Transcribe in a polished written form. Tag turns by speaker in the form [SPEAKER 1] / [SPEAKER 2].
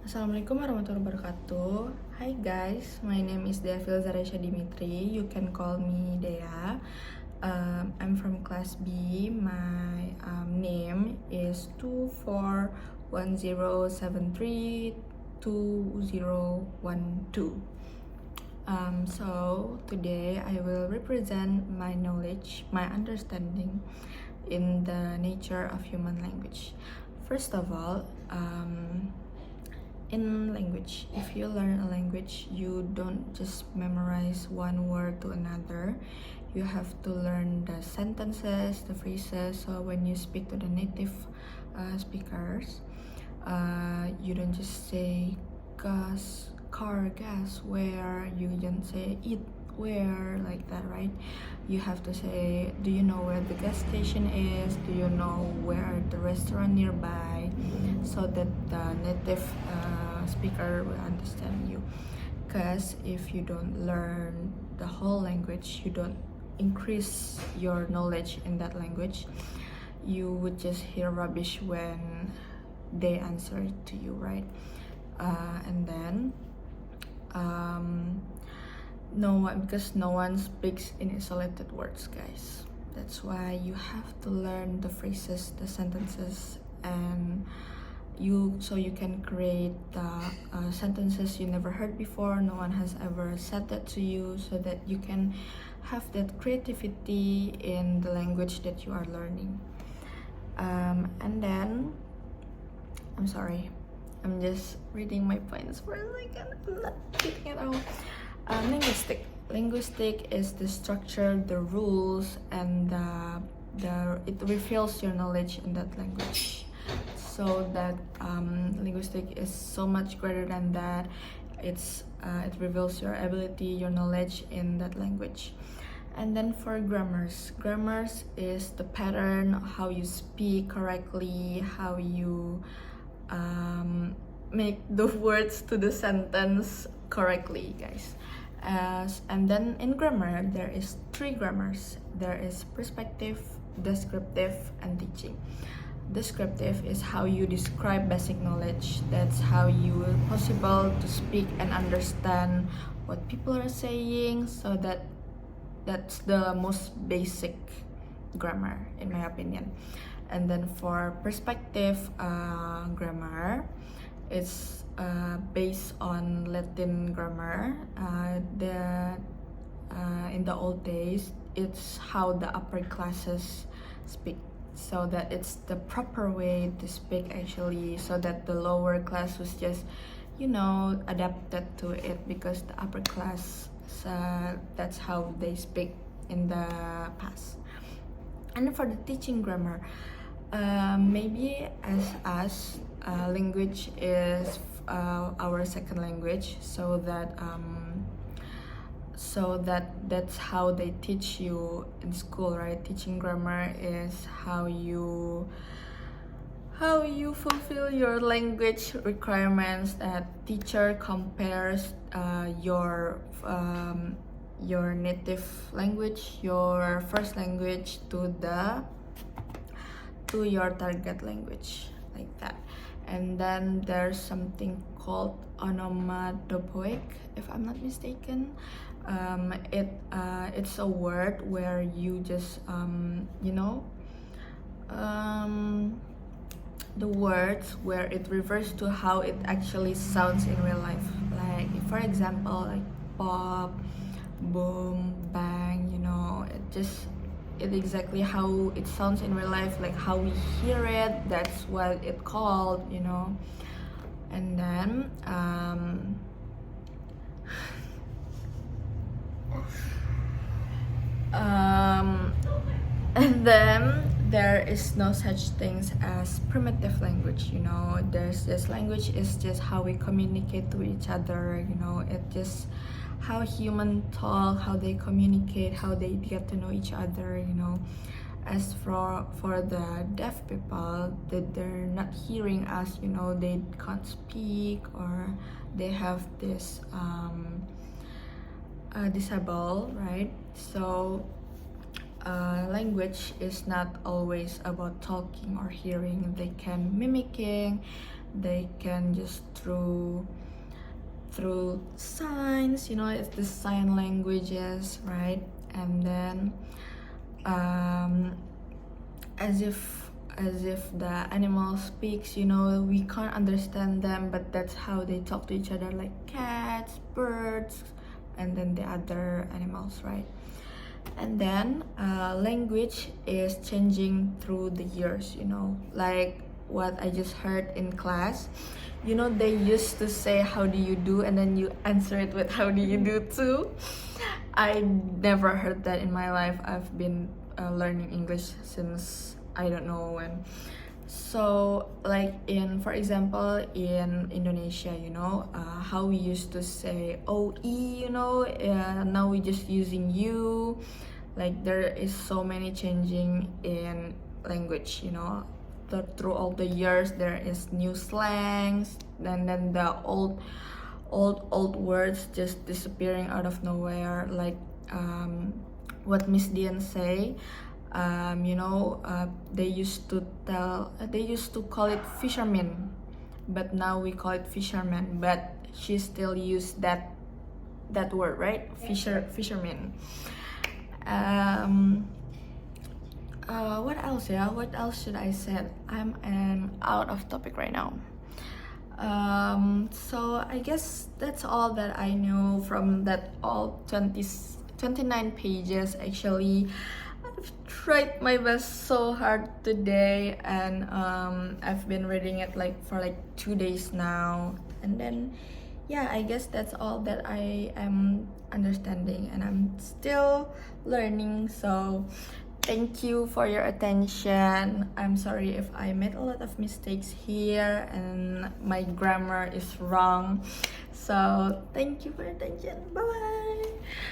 [SPEAKER 1] Assalamualaikum warahmatullahi wabarakatuh. Hi guys, my name is Devil Zaresha Dimitri. You can call me Dea. I'm from class B. My name is 2410732012. So today I will represent my knowledge, my understanding in the nature of human language. First of all, in language, if you learn a language, you don't just memorize one word to another. You have to learn the sentences, the phrases. So when you speak to the native speakers, you don't just say gas, car, gas, where. You don't say eat, where, like that, right? You have to say, do you know where the gas station is? Do you know where the restaurant nearby? So that the native speaker will understand you. Because if you don't learn the whole language, you don't increase your knowledge in that language, you would just hear rubbish when they answer it to you, right? And then because no one speaks in isolated words, guys. That's why you have to learn the phrases, the sentences, and so you can create sentences you never heard before. No one has ever said that to you, so that you can have that creativity in the language that you are learning. And then I'm sorry, I'm just reading my points for a second. I'm not taking it out. Linguistic is the structure, the rules, and it reveals your knowledge in that language. So that linguistic is so much greater than that. It reveals your ability, your knowledge in that language. And then for grammars is the pattern, how you speak correctly, how you make the words to the sentence correctly, guys. And then in grammar, there is 3 grammars. There is perspective, descriptive, and teaching. Descriptive is how you describe basic knowledge. That's how you will possible to speak and understand what people are saying. So that's the most basic grammar, in my opinion. And then for perspective grammar, it's based on Latin grammar. In the old days, it's how the upper classes speak, so that it's the proper way to speak actually, so that the lower class was just adapted to it, because the upper class, that's how they speak in the past. And for the teaching grammar, maybe as us, language is our second language, so that's how they teach you in school, right? Teaching grammar is how you fulfill your language requirements. That teacher compares your native language, your first language, to your target language, like that. And then there's something called onomatopoeic, if I'm not mistaken. It's a word where you just the words where it refers to how it actually sounds in real life. Like, for example, like pop, boom, bang, it exactly how it sounds in real life, like how we hear it. That's what it called, And then and then there is no such things as primitive language. There's this language is just how we communicate to each other. It just how humans talk, how they communicate, how they get to know each other. As for the deaf people, that they're not hearing us, they can't speak, or they have this disabled, right? So language is not always about talking or hearing. They can mimicking, they can just through signs, it's the sign languages, right? And then as if the animal speaks, we can't understand them, but that's how they talk to each other, like cats, birds, and then the other animals, right? And then language is changing through the years, like what I just heard in class. They used to say how do you do, and then you answer it with how do you do too. I never heard that in my life. I've been learning English since I don't know when. So like for example in Indonesia, how we used to say OE, now we just using you. Like there is so many changing in language, through all the years. There is new slangs, and then the old words just disappearing out of nowhere, like what Miss Dian say. They used to call it fisherman, but now we call it fisherman, but she still used that word, right? Fisherman. What else? What else should I say? I'm out of topic right now. So I guess that's all that I know from that all 29 pages. Actually, I've tried my best so hard today, and I've been reading it for 2 days now. And then yeah, I guess that's all that I am understanding, and I'm still learning. So thank you for your attention. I'm sorry if I made a lot of mistakes here and my grammar is wrong. So thank you for your attention. Bye bye.